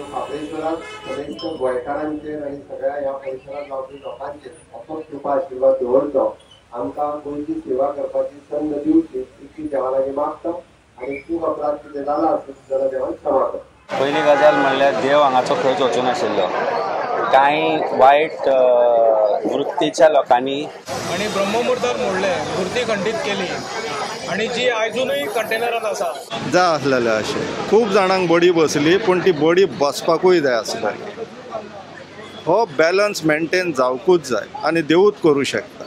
महाबळेश्वरात सगळ्यांचे गोंयकारांचे आणि सगळ्या ह्या परिसरात रावपी लोकांचे असो कृपा आशिर्वाद दवरचो, आमकां गोंयची सेवा करपाची संद दिवची इतकी देवालागे मागता आणि खूब अपराध कितें जाला आसत जाल्यार देवान क्षमा कर. पयली गजाल म्हणल्यार देव हांगाचो खंयच वचूं नाशिल्लो. कांय वायट वृत्तीच्या लोकांनी आणि ब्रह्ममुहूर्तार मोडले, मूर्ती खंडीत केली आणि जी आयजूनय कंटेनरांत आसा. जाय आसलेलें अशें खूब जाणांक बडी बसली, पूण ती बडी बसपाकूय जाय आसलेली. हो बॅलन्स मेंटेन जावकूच जाय आनी देवूच करूं शकता.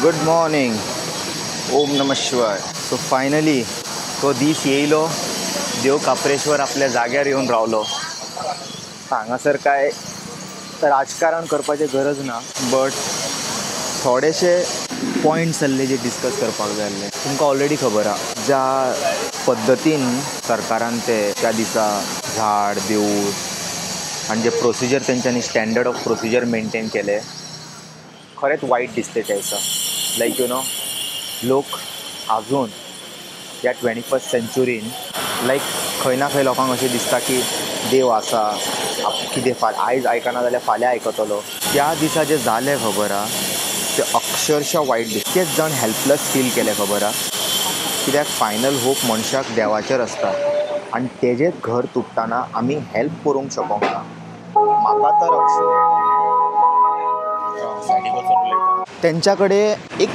Good morning. ओम नमः शिवाय. सो फायनली तो दीस येयलो, देव काप्रेश्वर आपल्या जाग्यार येवन रावलो. हांगासर काय राजकारण करपाची गरज ना, बट थोडेशे पॉयंट्स आसले जे डिस्कस करपाक जाय आसले. तुमकां ऑलरेडी खबर आहा ज्या पद्दतीन सरकारान ते त्या दिसा झाड देवूळ आनी जे प्रोसिजर तेंच्यांनी स्टँडर्ड ऑफ प्रोसिजर मेंटेन केले, खरेंच वायट दिसते त्या दिसा. लायक यू नो, लोक आजून ह्या 21st सेंच्युरीन लायक खंय ना खंय लोकांक अशें दिसता की देव आसा, कितें आयज आयकना जाल्यार फाल्यां आयकतलो. त्या दिसा जें जालें खबर आहा तें अक्षरशः वायट दिसता. तेच जाण हेल्पलेस फील केलें खबर आहा, कित्याक फायनल होप मनशाक देवाचेर आसता आनी तेजेंच घर तुटतना आमी हेल्प करूंक शकूंक ना. म्हाका तर तेंच्या कडेन एक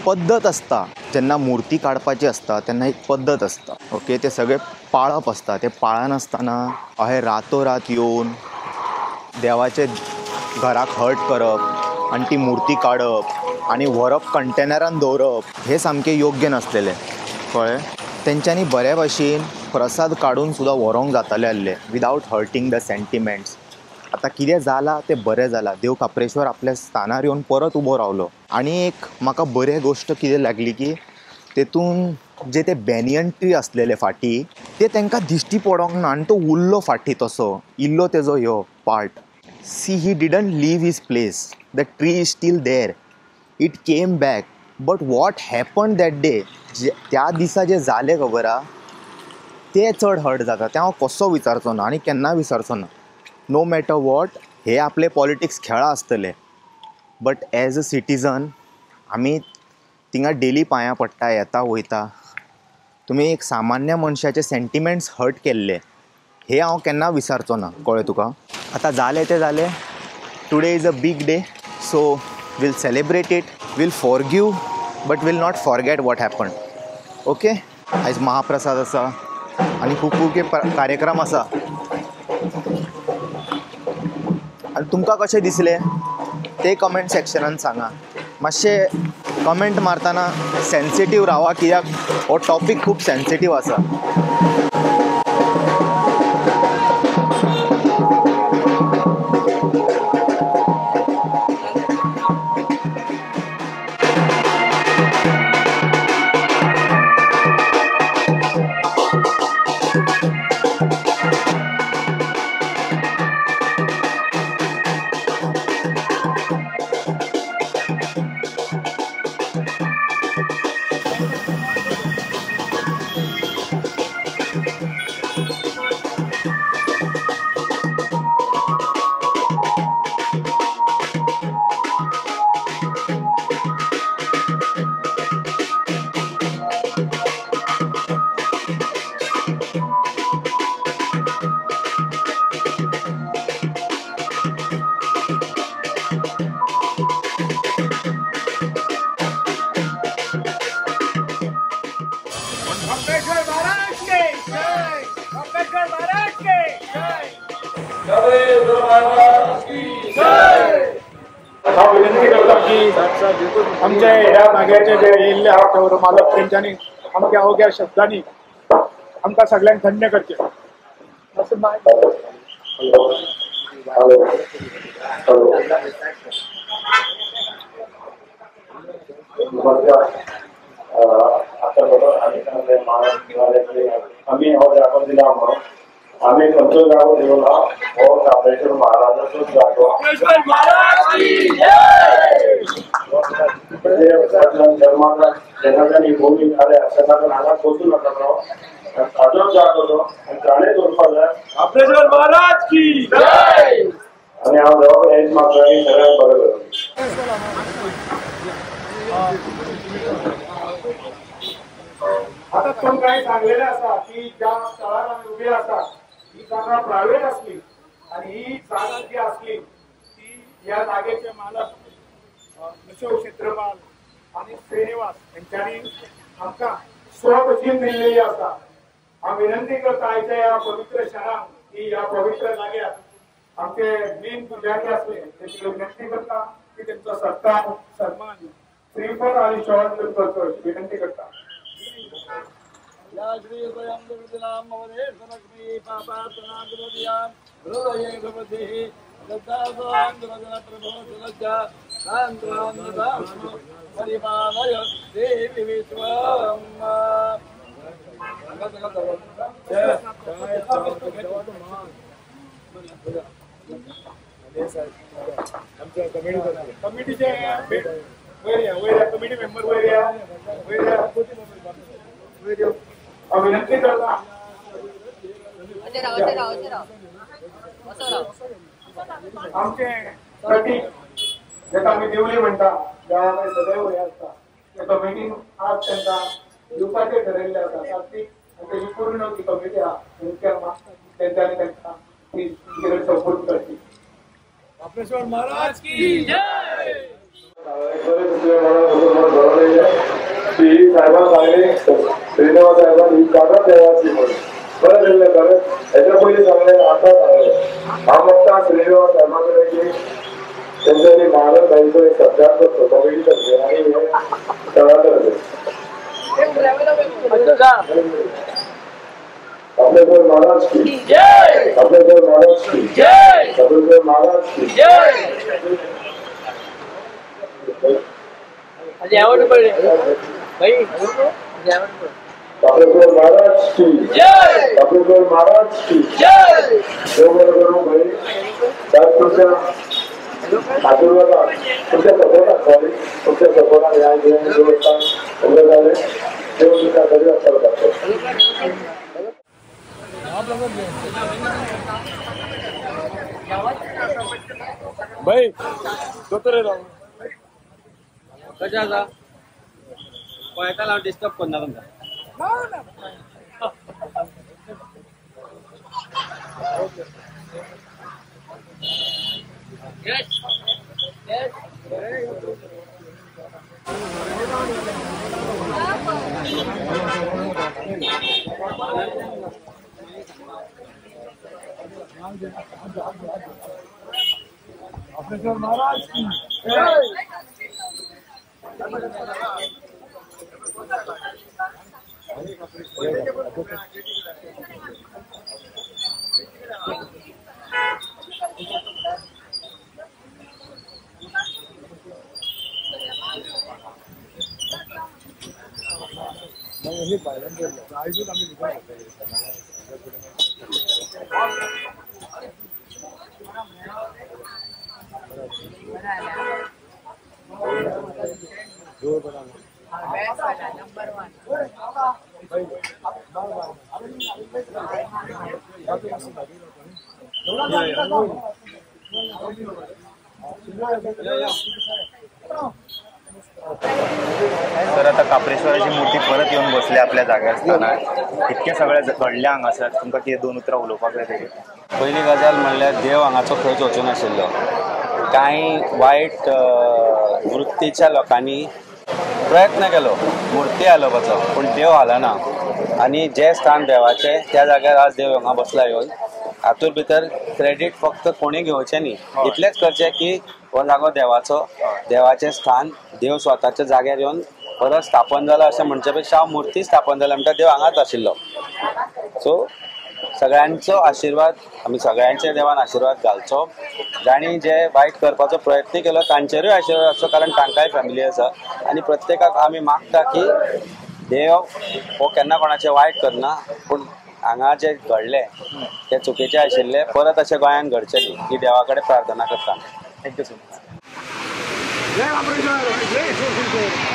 पद्दत आसता. जेन्ना मुर्ती काडपाची आसता तेन्ना एक पद्दत आसता. ओके, ते सगळे पाळप आसता. ते पाळनासतना अहें रातोरात येवन देवाचे घराक हर्ट करप आनी ती मुर्ती काडप आनी व्हरप कंटेनरान दवरप, हें सामकें योग्य नासलेलें. कळ्ळें? तेंच्यांनी बरे भाशेन प्रसाद काडून सुद्दां व्हरोंक जातालें आसलें विदावट हर्टींग द सेंटिमेंट्स. आतां कितें जालां तें बरें जालां. देव काप्रेश्वर आपल्या स्थानार येवन परत उबो रावलो. आनी एक म्हाका बरी गोश्ट कितें लागली की तेतून जे ते बॅनियन ट्री आसलेले फाटीं ते तांकां दिश्टी पडोंक ना आनी तो उरलो फाटीं तसो. इल्लो तेजो ह्यो part. See, he didn't leave his place. The tree is still there. It came back. But what happen that day, त्या दिसा जें जालें खबर आहा तें चड हर्ट जाता. तें हांव कसो विचारचो ना आनी केन्ना विचारचो ना. नो मॅटर वॉट, हे आपले पॉलिटिक्स खेळा आसतले, बट एज अ सिटीजन आमी थिंगा डेली पांयां पडटा, येता वयता. तुमी एक सामान्य मनशाचे सेंटिमेंट्स हर्ट केल्ले, हे हांव केन्ना विचारचो ना. कळ्ळें तुका? आतां जालें तें जालें. Today is a big day, so will celebrate it. Will forgive but will not forget what happen. Okay, आयज महाप्रसाद आसा आनी खूब कार्यक्रम आसा. आनी तुमकां कशें दिसलें ते कमेंट सेक्शनान सांगा. मातशें कमेंट मारतना सेन्सिटीव रावा, कित्याक हो टॉपीक खूब सेन्सिटीव आसा. अंबेडकर महाराज के जय। अंबेडकर महाराज के हांव विनंती करता की आमच्या ह्या जाग्याचे जे येयल्ले आहात तर मालक तेंच्यांनी आमच्या अवघ्या शब्दांनी आमकां सगळ्यांक धन्य करचे. आम्ही हो जागो दिला म्हणून आम्ही खंयचो जागो दिवना हो काप्रेश्वर महाराजाचोच जागो. धर्माला जेन्ना त्यांनी भूमी खाल्या तेन्ना हांगा पोचूं नाका ताजोच जागो तो आनी ताणें दवरपाक जाय. काप्रेश्वर महाराज की जय. आनी हांव देवा हेच मागता की सगळ्यांक बरें करूं. आता पण काही सांगलेले असा की ज्या स्थळार आम्ही उभे आसा ही जागा प्रायव्हेट असली आणि ही जागा जी असली ती या जागेचे मालक अशोक क्षेत्रपाल आणि श्रीनिवास यांच्यानी आमकां स्वखुशीन दिल्लेली आसा. हांव विनंती करता आयच्या या पवित्र क्षणाक की या पवित्र जाग्यार आमचे मेन पुजारी असले तेची विनंती करता की त्यांचा सत्कार सन्मान श्रीफळ आणि शॉल करचो अशी विनंती करता. या श्री स्वयं दुर्दिनाम मवदेशलक्ष्मी पापात्मनाद्रव्याम हृदये भवतिः दत्तासोऽन्तरजन प्रभो सुलज्जा सान्द्रान्नदास्मो परिपालय देवी विश्वम्. कमिटीचे कमिटी मेंबर विनंती करता आमचे प्रतीक जेका आम्ही दिवली म्हणटा देवाकडे सदैव हे असता ते कमिटी आज त्यांना दिवपाचे ठरयल्ले आसा तांची तेजी पूर्ण ती कमिटी आहा त्यांच्यानी त्यांना ती सपोर्ट करची. काप्रेश्वर महाराज की जय. साहेबांनी सांगले श्रीनिवास साहेबांनी ही जागा देवाची म्हणून बरं दिले बरं ह्याच्या पयलीं सांगले आता सांगले हांव मागता श्रीनिवास साहेबांकडे की त्यांच्यानी महाराज जायचो एक सत्कार करतो कमिटी करते आणि हे तळा करते. काप्रेश्वर महाराज की जय. काप्रेश्वर महाराज की जय. काप्रेश्वर महाराज की जय. काप्रेश्वर महाराज की जय. काप्रेश्वर महाराज की जय. देवबरोबर करू भाई साहेब तुमच्या आशीर्वादात तुमच्या सपोर्टात झाले तुमच्या सपोर्टात या देवस्थान उभे झाले देव तुमच्या कधी असतात करतो. भाई दोतरे राव कशें आसा पळयता हांव डिस्टर्ब करना तुमकां. काप्रेश्वर महाराज की जय. तर आता काप्रेश्वराची मूर्ती परत येऊन बसली आपल्या जाग्यार असताना इतके सगळे घडले हांगासर तुमकां कितें दोन उतरां उलोवपाक जाय तेजेर. पहिली गजाल म्हणल्यार देव हांगाचो खंयच वचूं नाशिल्लो. कांय वायट वृत्तीच्या लोकांनी प्रयत्न केलो मुर्ती हालोवपाचो पूण देव हालना. आनी जे स्थान देवाचे त्या जाग्यार आज देव हांगा बसला येवन हातूंत भितर क्रेडीट फक्त कोणी घेवचें न्ही, इतलेंच करचें की हो जागो देवाचो, देवाचें स्थान, देव स्वताच्या जाग्यार येवन परत स्थापन जाला अशें म्हणचे पेक्षा हांव मुर्ती स्थापन जाला म्हणटा देव हांगाच आशिल्लो. सो सगळ्यांचो आशिर्वाद आमी सगळ्यांचे देवान आशिर्वाद घालचो. जाणी जे वायट करपाचो प्रयत्न केलो तांचेरूय आशिर्वाद आसचो, कारण तांकांय फॅमिली आसा. आनी प्रत्येकाक आमी मागता की देव हो केन्ना कोणाचें वायट करना, पूण हांगा जे घडले ते चुकीचे आशिल्ले, परत अशें गोंयान घडचे न्ही ही देवा कडेन प्रार्थना करता. Thank you so much. जय महाबळेश्वर, जय शिवशंकर.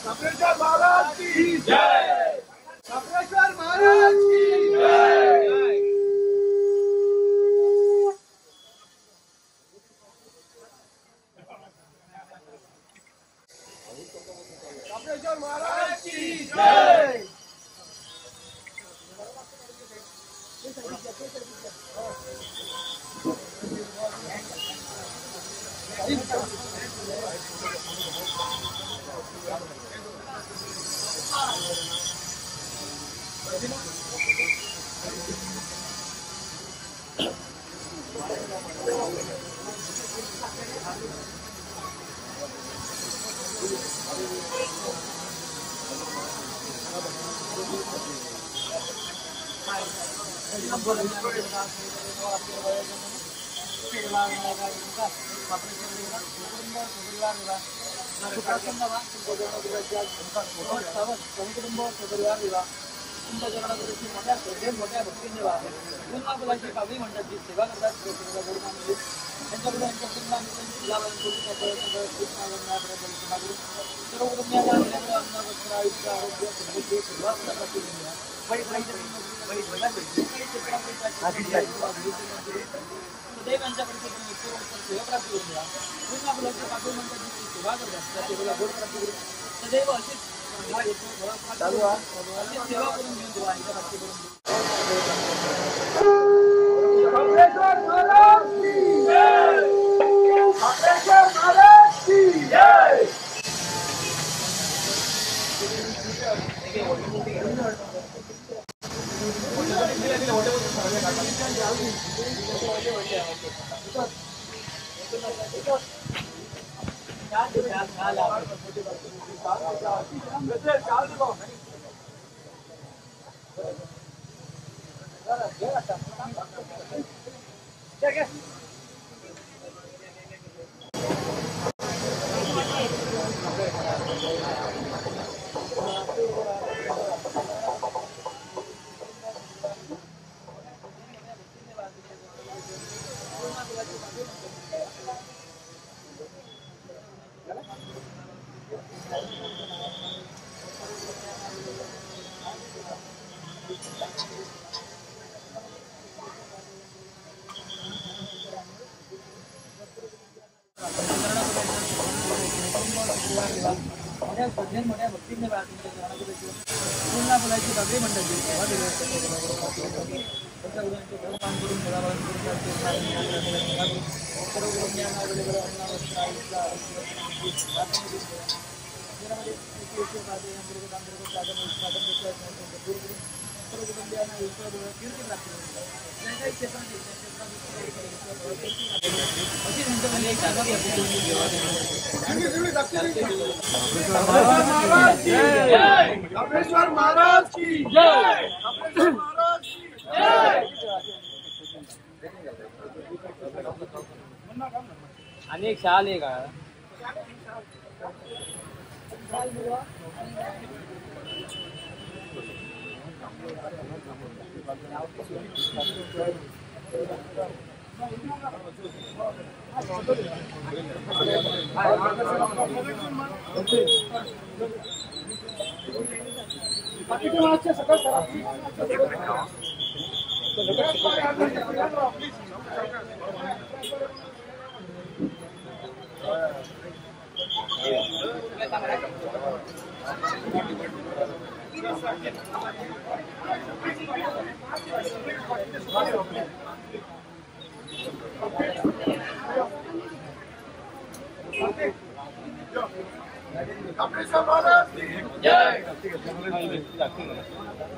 सप्रेश्वर महाराज की जय. सप्रेश्वर महाराज की जय. सप्रेश्वर महाराज की जय. सप्रेश्वर महाराज की जय. सप्रेश्वर महाराज की जय. आणि एक शाल आहे का?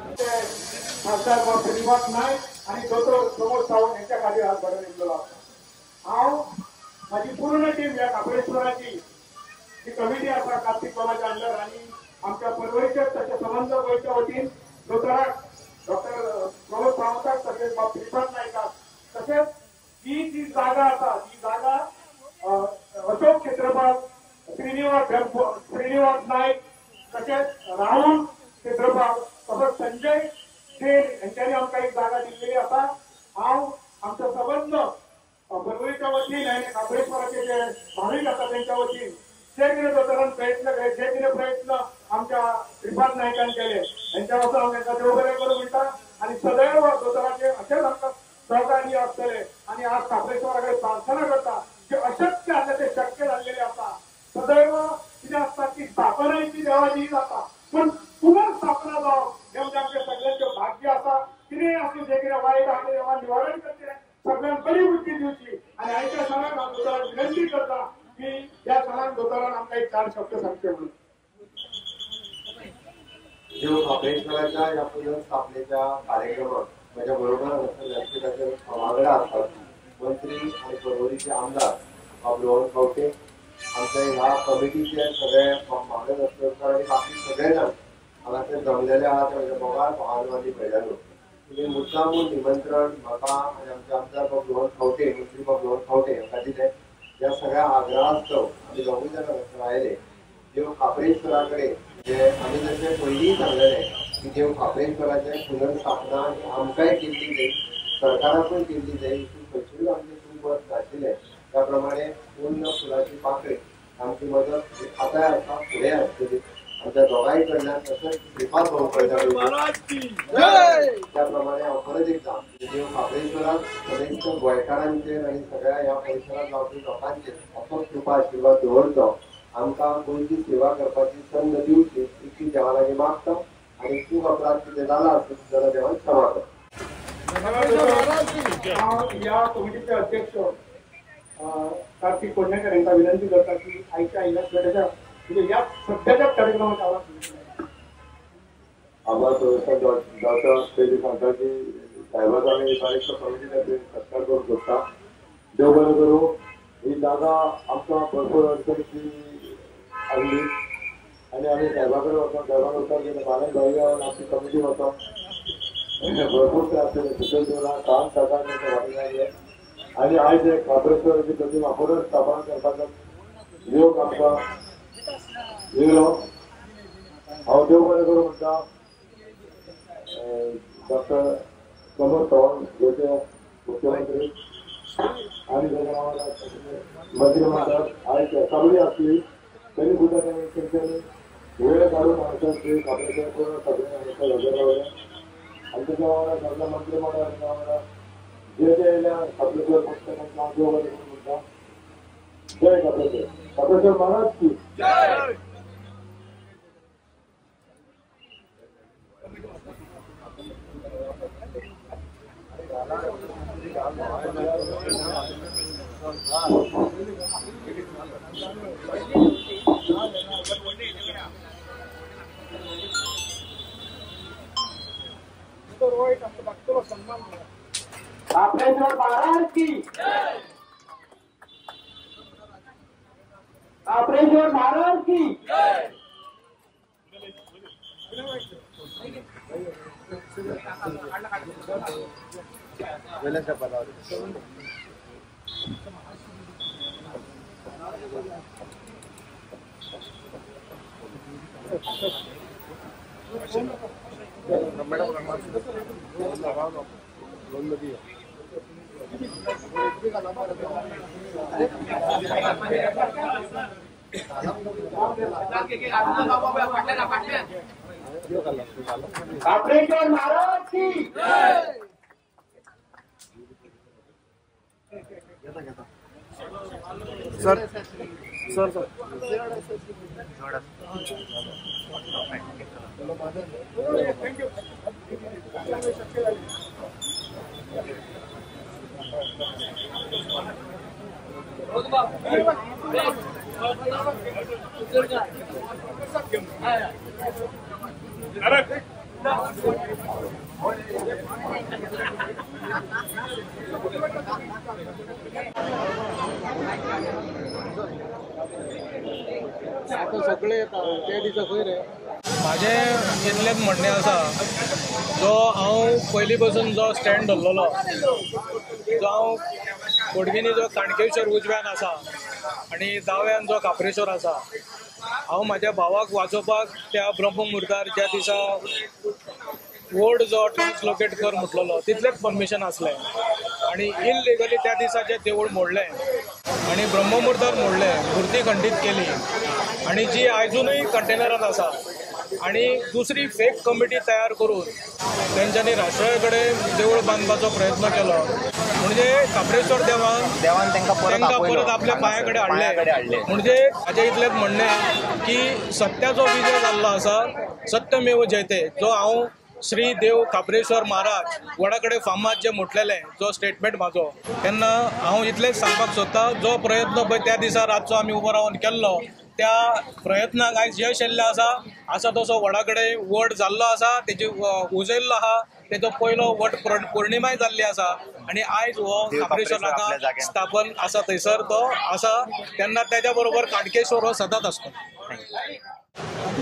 खासदार बाब श्रीनिवास नाईक आणि डॉक्टर प्रमोद सावंत यांच्या खाली आज बरं नेमलेला हांव माझी पूर्ण टीम या कापडेश्वराची जी कमिटी आसा कार्तिक बाबाच्या अंडर आणि आमच्या परवरीचे तसे संबंध गोयच्या वतीन डॉक्टर प्रमोद सावंताक तसेच बाब श्रीनिवास नाईकाक तसेच ही जी जागा आसा ती जागा अशोक क्षेत्रपाल श्रीनिवास नाईक तसेच राहुल क्षेत्रपाल तसंच संजय शेर यांच्यानी आमकां एक जागा दिलेली आसा हांव आमचो संबंध परवरीच्या वतीन आनी कापडेश्वराचे जे भाविक आसा त्यांच्या वतीन जे कितें दोतोरान प्रयत्न केले जे कितें प्रयत्न आमच्या श्रीपाद नायकान केले त्यांच्या वचून हांव तांकां देव बरें करूं म्हणटा आनी सदैव दोतोराचे अशेंच आमकां सहकार्य आसतले आनी आज कापडेश्वरा कडेन प्रार्थना करता जे अशक्य आसले ते शक्य जाल्लेले आसा सदैव कितें आसता की स्थापना ही देवाची जाता पण पुनर्स्थापना जावप हे म्हणजे आमच्या सगळ्यांचे भाग्य आसा कितेंय आसूं जे कितें वायट आसा तें निवारण करचें सगळ्यांक बरी बुद्धी दिवची आणि आयच्या सणाक हांव दोतोराक विनंती करता की ह्या सणाक दोतोरान आमकां एक 4 शब्द सांगचे म्हणून देव कापडेश्वराच्या या पुनर्स्थापनेच्या कार्यक्रमात माझ्या बरोबर व्यासपीठाचे वांगडा असतात मंत्री आणि परवरीचे आमदार बाबू खवटे आमच्या ह्या कमिटीचे सगळे मागणे असकर आणि बाकी सगळे जाण हांगासर जमलेले आहात म्हणजे मोगाळ महानवादी पळयलो तुम्ही मुद्दामून निमंत्रण म्हाका आणि आमचे आमदार बाबू खवटे मंत्री बाबू खवटे हांकां दिलें या सगळ्या आग्रहास्तव आमी दोगूय जाण हांगासर आयले देव कापडेश्वरा कडेन जे आमी जशें पयलीं सांगलेलें की देव कापडेश्वराचे पुनर्स्थापना आमकांय केल्ली जाय सरकाराकूय केल्ली जाय खंयचीय आमचे चूक नाशिल्लें त्या प्रमाणे पूर्ण फुलाची पाकळी आमची मदत आतांय आसा फुडें आसतली आमच्या दोगांय कडल्यान तशेंच श्रीपाद भाऊ कडल्यान त्या प्रमाणे हांव परत एकदां देव कापडेश्वराक सदैव गोंयकारांचेर आनी सगळ्या ह्या परिसरांत रावपी लोकांचेर असोच कृपा आशिर्वाद दवरचो आमकां गोंयची सेवा करपाची संद दिवची इतकी देवा लागीं मागता आनी चूक अपराध कितें जाला आसत जाल्यार देवान क्षमा कर हांव ह्या कमिटीचे अध्यक्ष कार्तिक कोंडणेकर यांना विनंती करता की आयच्या इलेक्शनाच्या म्हणजे या सध्याच्याच कार्यक्रमात आवाज आम्हाला डॉक्टर पयली सांगता की साहेबाचा आमी बारीकसो कमिटीचे सत्कार करूंक सोदता देव बरें करूं ही जागा आमकां भरपूर अडचणीची आसली आनी आमी साहेबा कडेन वचोन साहेबाक वचोन गेले मानस भाई आमची कमिटी वचोन भरपूर ते आसलेले सुशेल देवळा काम सरकार वाटेले आनी आयज एक कापडेश्वराची प्रतिमा परत स्थापना करपाचो योग आमकां येयलो हांव देव बरें करूं म्हणटा डॉक्टर प्रमोद सावंत गोंयचे मुख्यमंत्री आनी ताच्या वांगडा मंत्री मंडळ आयज सगळी आसली तरी सुद्दां तेंच्यांनी वेळ काडून हांगासर कापडेश्वर पूर्ण सगळे हांगासर हजर रावले आनी ताच्या वांगडा सगळ्या मंत्री मंडळाच्या वांगडा जे जे येयल्या कापडेश्वर पुस्तकांचे हांव देव बरें करूं म्हणटा जय कापडेश्वर कापडेश्वर महाराज की कापडेश्वर महाराज की कापडेश्वर महाराज की कापरेकर महाराज की सर सर सर माझे इतलेच म्हणणें आसा जो हांव पयलीं पासून जो स्टँड धरलेलो जो हांव कोडगिनी जो काणकेश्वर उजव्यान आसा आनी दाव्यान जो काप्रेश्वर आसा हांव म्हाज्या भावाक वाचोवपाक त्या ब्रह्ममुहूर्तार ज्या दिसा वोर्ड जो ट्रान्सलोकेट कर म्हटलेलो तितलेंच परमिशन आसलें आनी इल्लिगली त्या दिसाचें देवूळ मोडलें आनी ब्रह्ममुहूर्तार मोडलें मुर्ती खंडीत केली आनी जी आयजूनय कंटेनरान आसा आनी दुसरी फेक कमिटी तयार करून तेंच्यांनी राष्ट्रवादी कडेन देवूळ बांदपाचो प्रयत्न केलो म्हणजे काप्रेश्वर देवान तांकां परत आपल्या पांया कडेन हाडले म्हणजे हाजें इतलेंच म्हणणें की सत्याचो विजय जाल्लो आसा सत्यमेव जयते जो हांव श्री देव काप्रेश्वर महाराज वडा कडेन फामाद जे म्हटलेलें जो स्टेटमेंट म्हाजो तेन्ना हांव इतलेंच सांगपाक सोदतां जो प्रयत्न पळय त्या दिसा रातचो आमी उबो रावन केल्लो त्या प्रयत्नाक आयज यश येल्लें आसा तसो वडा कडेन वट जाल्लो आसा तेजी उजयल्लो आहा तेजो पयलो वट पौर्णिमाय जाल्ली आसा आनी आयज हो काप्रेश्वर नाका स्थापन आसा थंयसर तो आसा तेन्ना तेज्या बरोबर काणकेश्वर हो सदांच आसता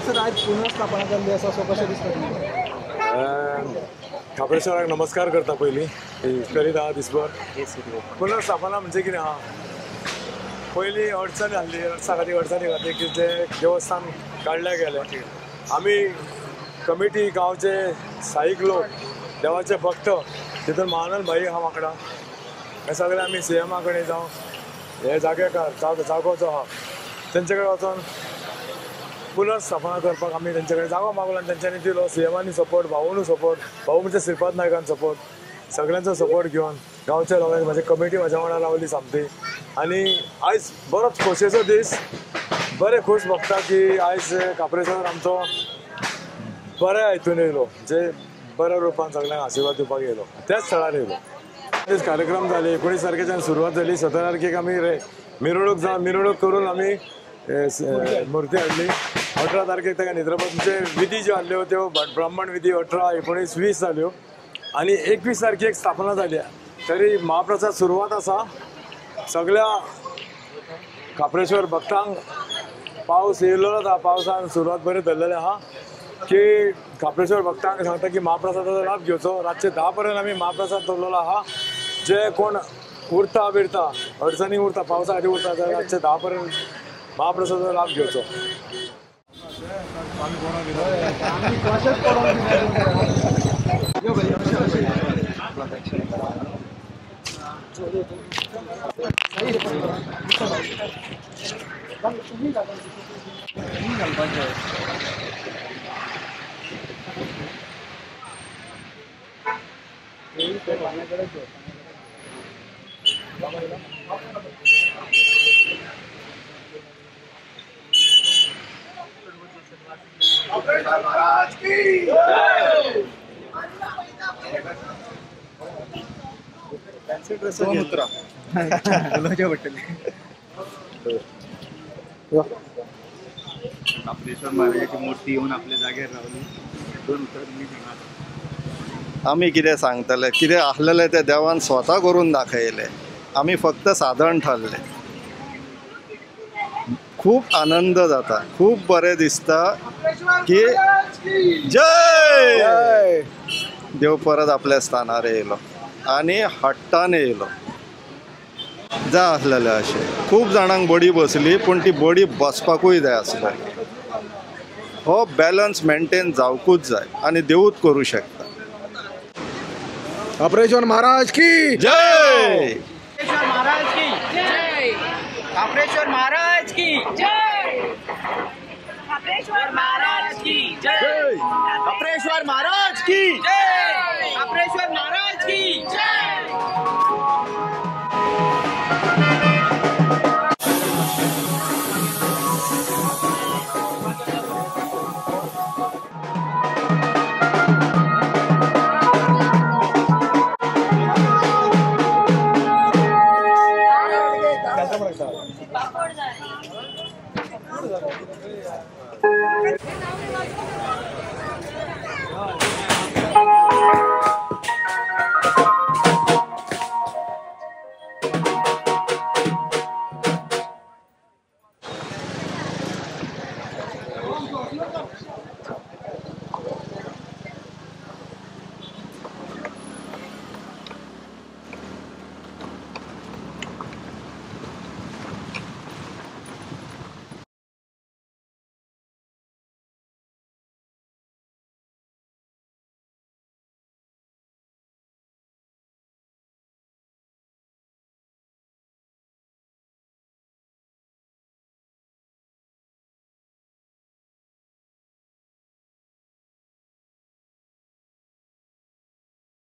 सर आज पुनर्स्थापना जाल्ली आसा सो कशें दिसता काप्रेश्वराक नमस्कार करता पयलीं करीत आहा दिसभर पुनर्स्थापना म्हणजे कितें आहा पयलीं अडचणी आहली अडचणी खातीर कितें देवस्थान काडले गेले आमी कमिटी गांवचे स्थायीक लोक देवाचे भक्त तितून महानंद भाई आहा वांगडा हे सगळे आमी सीएमा कडेन जावं हे जागेकार जागो जो आहा तेंचे कडेन वचोन पुनर्स्थापना करपाक आमी तेंचे कडेन जागो मागलो आनी तेंच्यांनी दिलो सीएमानी सपोर्ट भाऊनूय सपोर्ट भाऊ म्हणजे श्रीपाद नायकान सपोर्ट सगळ्यांचो सपोर्ट घेवन गांवच्या लोकांनी म्हाजी कमिटी म्हाज्या वांगडा रावली सामकी आनी आयज बरोच खोशयेचो दीस बरें खूश भोगता की आयज काप्रेश्वर आमचो बऱ्या हितून येयलो जे बऱ्या रुपान सगळ्यांक आशिर्वाद दिवपाक येयलो त्याच स्थळार येयलो कार्यक्रम जाले 19 तारखेच्यान सुरवात जाली 17 तारखेक आमी मिरवणूक करून आमी मुर्ती हाडली 18 तारखेक ताका निद्रपतीचे विधी ज्यो आहल्यो त्यो ब्राह्मण विधी 18, 19, 20 जाल्यो आनी 21 तारखेक स्थापना जाली तरी महाप्रसाद सुरवात आसा सगळ्या काप्रेश्वर भक्तांक पावस येयलो आसा पावसान सुरवात बरी धरलेली आहा की काप्रेश्वर भक्तांक सांगता की महाप्रसादाचो लाभ घेवचो रातचे 10 पर्यंत आमी महाप्रसाद दवरलेलो आहा जे कोण उरता बिरता अडचणी उरता पावसा खातीर उरता जाल्यार रातचे 10 पर्यंत महाप्रसादाचो लाभ घेवचो महाराज की काप्रेश्वर महाराजाची मूर्ती येऊन आपल्या जाग्यार रावली 2 उतर तुम्ही सांगा आमी कितें सांगतले कितें आहलेलें तें देवान स्वता करून दाखयलें आमी फक्त साधन थारले खूब आनंद जाता खूब बरें दिसता की जय देव परत आपल्या स्थानार येयलो आनी हट्टान येयलो जा आसलेलें अशें खूब जाणांक बडी बसली पूण ती बडी बसपाकूय जाय आसलें हो बॅलन्स मेंटेन जावकूच जाय आणि देवूच करू शकता. ऑपरेशन महाराज की जय. महाराज की जय. ऑपरेशन महाराज की जय. ऑपरेशन महाराज की जय. ऑपरेशन महाराज की जय. ऑपरेशन महाराज की जय.